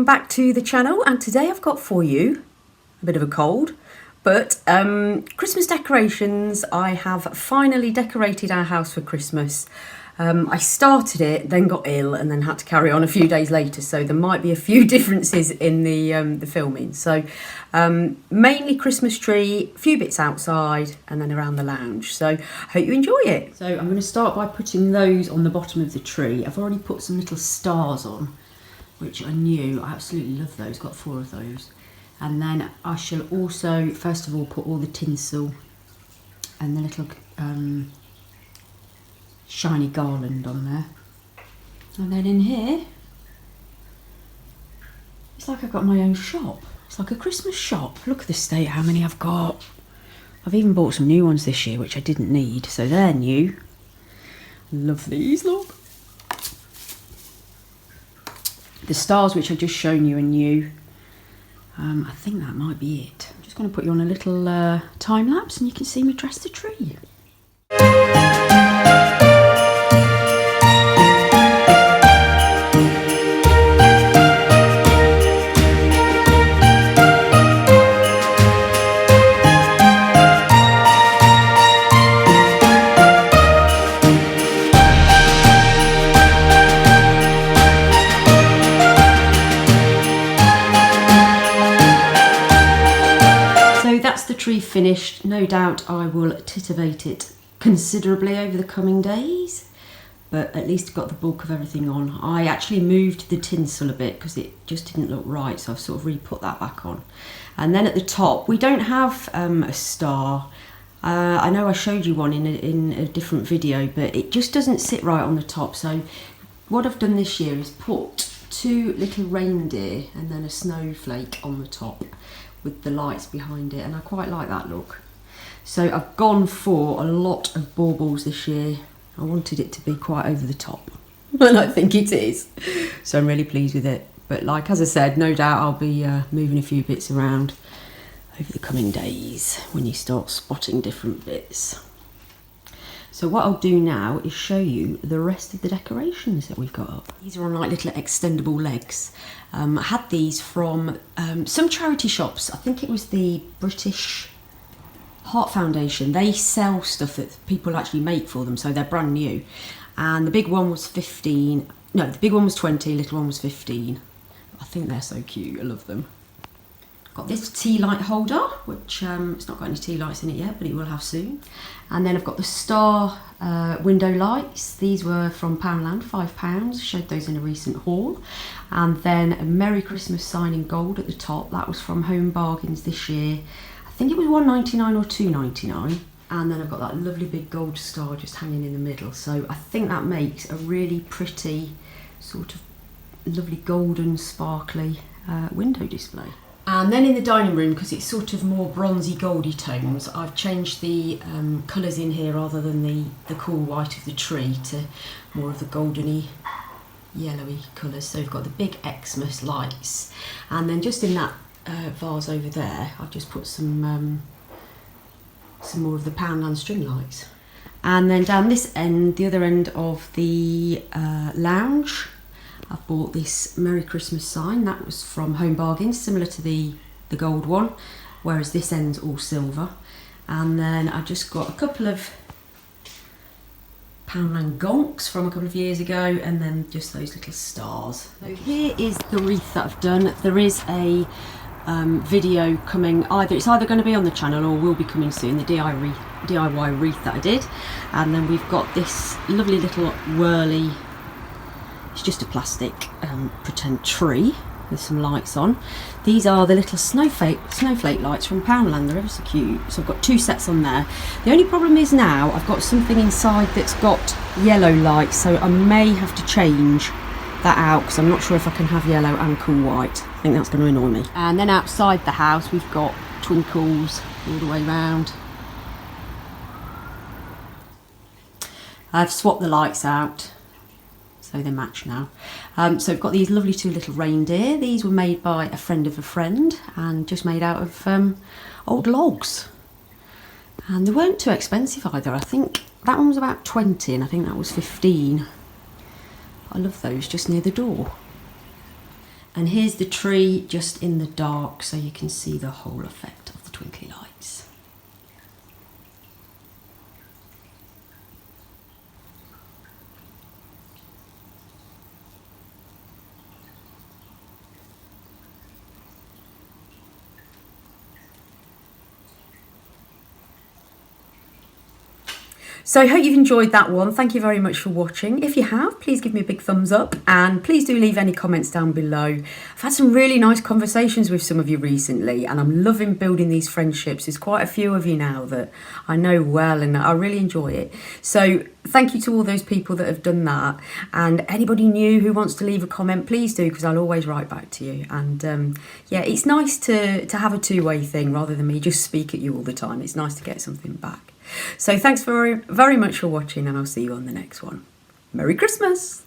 welcome back to the channel, and today I've got for you a bit of a cold, but Christmas decorations. I have finally decorated our house for Christmas. I started it, then got ill, and then had to carry on a few days later, so there might be a few differences in the filming. So mainly Christmas tree, a few bits outside, and then around the lounge. So I hope you enjoy it. So I'm going to start by putting those on the bottom of the tree. I've already put some little stars on, which I knew. I absolutely love those, got 4 of those. And then I shall also, first of all, put all the tinsel and the little shiny garland on there. And then in here, it's like I've got my own shop. It's like a Christmas shop. Look at the state, how many I've got. I've even bought some new ones this year, which I didn't need, so they're new. Love these, look. The stars, which I've just shown you, are new. I think that might be it. I'm just going to put you on a little time lapse and you can see me dress the tree. Tree finished. No doubt I will titivate it considerably over the coming days, but at least got the bulk of everything on. I actually moved the tinsel a bit because it just didn't look right, so I've sort of re-put that back on. And then at the top we don't have a star. I know I showed you one in a different video, but it just doesn't sit right on the top. So what I've done this year is put 2 little reindeer and then a snowflake on the top with the lights behind it, and I quite like that look. So I've gone for a lot of baubles this year. I wanted it to be quite over the top, and I think it is. So I'm really pleased with it. But like, as I said, no doubt I'll be moving a few bits around over the coming days when you start spotting different bits. So what I'll do now is show you the rest of the decorations that we've got up. These are on like little extendable legs. I had these from some charity shops. I think it was the British Heart Foundation. They sell stuff that people actually make for them, so they're brand new. And the big one was 15. No, the big one was 20, little one was 15. I think they're so cute, I love them. Got this tea light holder, which it's not got any tea lights in it yet, but it will have soon. And then I've got the star window lights. These were from Poundland, £5. Showed those in a recent haul. And then a Merry Christmas sign in gold at the top. That was from Home Bargains this year. I think it was £1.99 or £2.99. And then I've got that lovely big gold star just hanging in the middle. So I think that makes a really pretty, sort of lovely golden sparkly window display. And then in the dining room, because it's sort of more bronzy goldy tones, I've changed the colours in here rather than the cool white of the tree to more of the goldeny yellowy colours. So we've got the big Xmas lights, and then just in that vase over there I've just put some more of the Poundland string lights. And then down this end, the other end of the lounge, I've bought this Merry Christmas sign. That was from Home Bargains, similar to the gold one, whereas this end's all silver. And then I just got a couple of Poundland gonks from a couple of years ago, and then just those little stars. So here is the wreath that I've done. There is a video coming, it's either going to be on the channel or will be coming soon, the DIY wreath that I did. And then we've got this lovely little whirly, it's just a plastic pretend tree with some lights on. These are the little snowflake lights from Poundland. They're ever so cute. So I've got 2 sets on there. The only problem is now I've got something inside that's got yellow lights, so I may have to change that out because I'm not sure if I can have yellow and cool white. I think that's going to annoy me. And then outside the house we've got twinkles all the way round. I've swapped the lights out, so they match now. So we've got these lovely 2 little reindeer. These were made by a friend of a friend and just made out of old logs. And they weren't too expensive either. I think that one was about 20 and I think that was 15. I love those just near the door. And here's the tree just in the dark, so you can see the whole effect of the twinkly lights. So I hope you've enjoyed that one. Thank you very much for watching. If you have, please give me a big thumbs up and please do leave any comments down below. I've had some really nice conversations with some of you recently and I'm loving building these friendships. There's quite a few of you now that I know well and I really enjoy it. So thank you to all those people that have done that, and anybody new who wants to leave a comment, please do, because I'll always write back to you. And yeah, it's nice to have a two-way thing rather than me just speak at you all the time. It's nice to get something back. So thanks very, very much for watching and I'll see you on the next one. Merry Christmas!